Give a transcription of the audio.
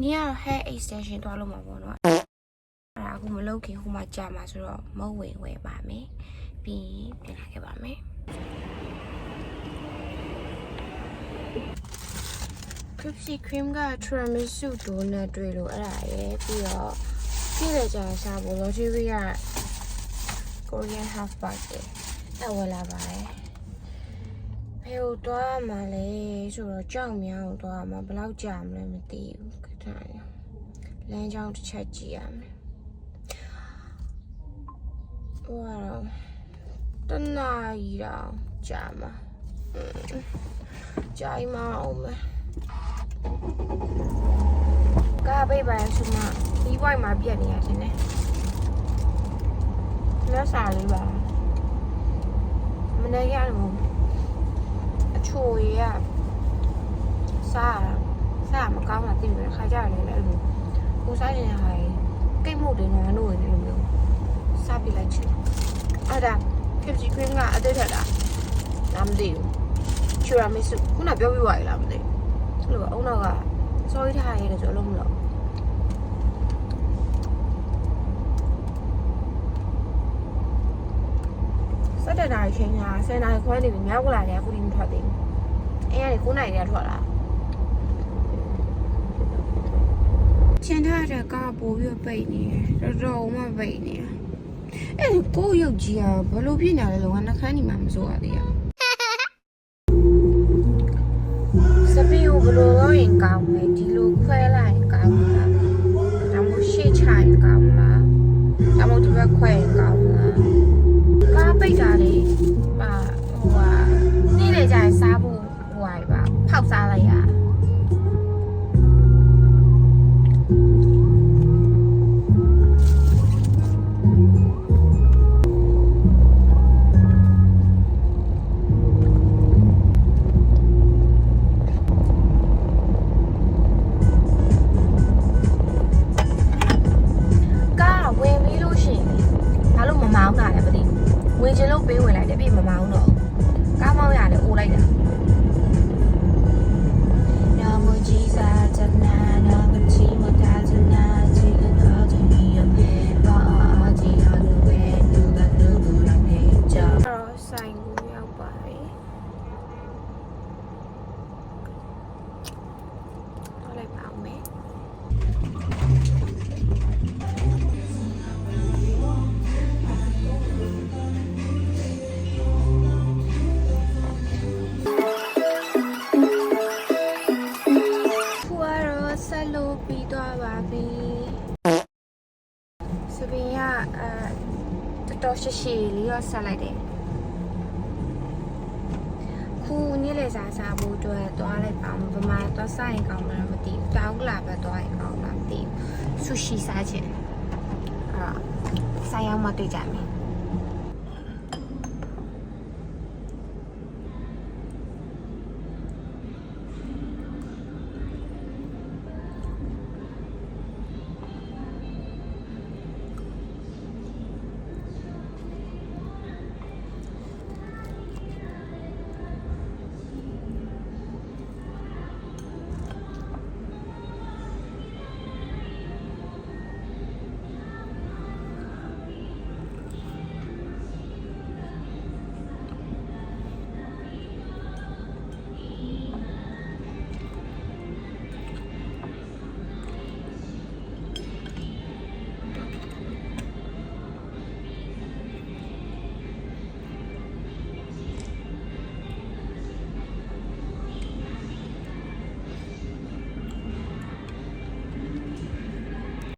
你要 hair extension 多了嘛不喏？啊，我们老给我们家嘛说冇ဝင်ပါမယ်။ပြီးပြင်လာခဲ့ပါမယ်။ Krispy Kreme က tiramisu donut တွေ့လို့အဲ့ဒါရယ်ပြီးတော့ပြည်လေကြာစားဖို့ Loteria Korean half bucket အဲ့ဝယ်လာပါတယ်။ဘယ်ကိုတွားမှလဲဆိုတော့ကြောက်မြောင်းတွားမှဘယ်လောက်ကြာမလဲမသိဘူးခဏလမ်းကြောင်းတစ်ချက်ကြည့်ရမယ်။ဟိုကတော့တနာရီတော့ကြာမှာကြာမှအောင်မယ်ကားပိတ်ပါဆိုမှဒီဘွိုက်မှာပြက်နေရတယ်နဲ့လက်စားလေးပါမနေ့ကလည်းအချိုရရစားမကောင်းတာသိတယ်ခါကြရတယ်လည်းအဲ့လိုကိုစားနေရဟိုင်ကိတ်မှုတွေနဲ့လို့နေလို့မျိုးစားပြလိုက်ချင်အဲ့ဒါ Krispy Kreme ကအသေးထက်တာမသိဘူးချူရာမစ်စုခုနပြောပြပါရလားမသိဘူးအဲ့လိုအုံနောက်ကစောကြီးထားရတယ်ဆိုလို့မလို့7 နာရီချိန်က10 နာရီခွဲနေပြီမြောက်ကလာတယ်အခုဒီမထွက်သေးဘူးအဲ့ရတယ်9 နာရီတည်းထွက်လာချင်းထားတဲ့ကားပို့ပြီးပိတ်နေတယ်တော်မှပိတ်နေတယ်အဲ့ကိုရုပ်ကြီးอ่ะဘလို့ဖြစ်နေလဲလောကနှခမ်းနေမှာမစိုးရသေးရစပီကိုဘလို့တော့ရင်ကောင်းမယ်ဒီလိုခွဲလိုက်ရင်ကောင်းလားဒါမှမဟုတ်ရှေ့ချရင်ကောင်းလားဒါမှမဟုတ်ဒီဘက်ခွဲရင်ကောင်းလားကားပိတ်တာလေဟိုဟာနေ့လေကြာရင်စားဖို့ဟိုဟာပါဖောက်စားလိုက်ရဝင်ချင်လို့ပေးဝင်လိုက်တယ်ပြီမမောင်းတော့ကားမောင်းရတယ်အိုးလိုက်တာနာမကြီးစားချနာနာမချီမတာချနာချီတော့ချင်ရပါချီဟာလူပဲလူကလူဘူးရနေကြတော့ဆိုင်ကိုရောက်ပါပြီတော့လိုက်ပါဦးမယ်ပြီးသွားပါပြီစပင်းကတော်တော်ရှည်လေးတော့ဆက်လိုက်တယ်ခုနေ့လေစားဖို့အတွက်သွားလိုက်ပါမယ်ဗမာသွားစားရင်ကောင်းမှာမသိဘူးတောင်းလာပဲသွားရင်ကောင်းမှာမသိဘူးဆူရှီစားချင်ဆိုင်ရောက်မှတွေ့ကြမယ်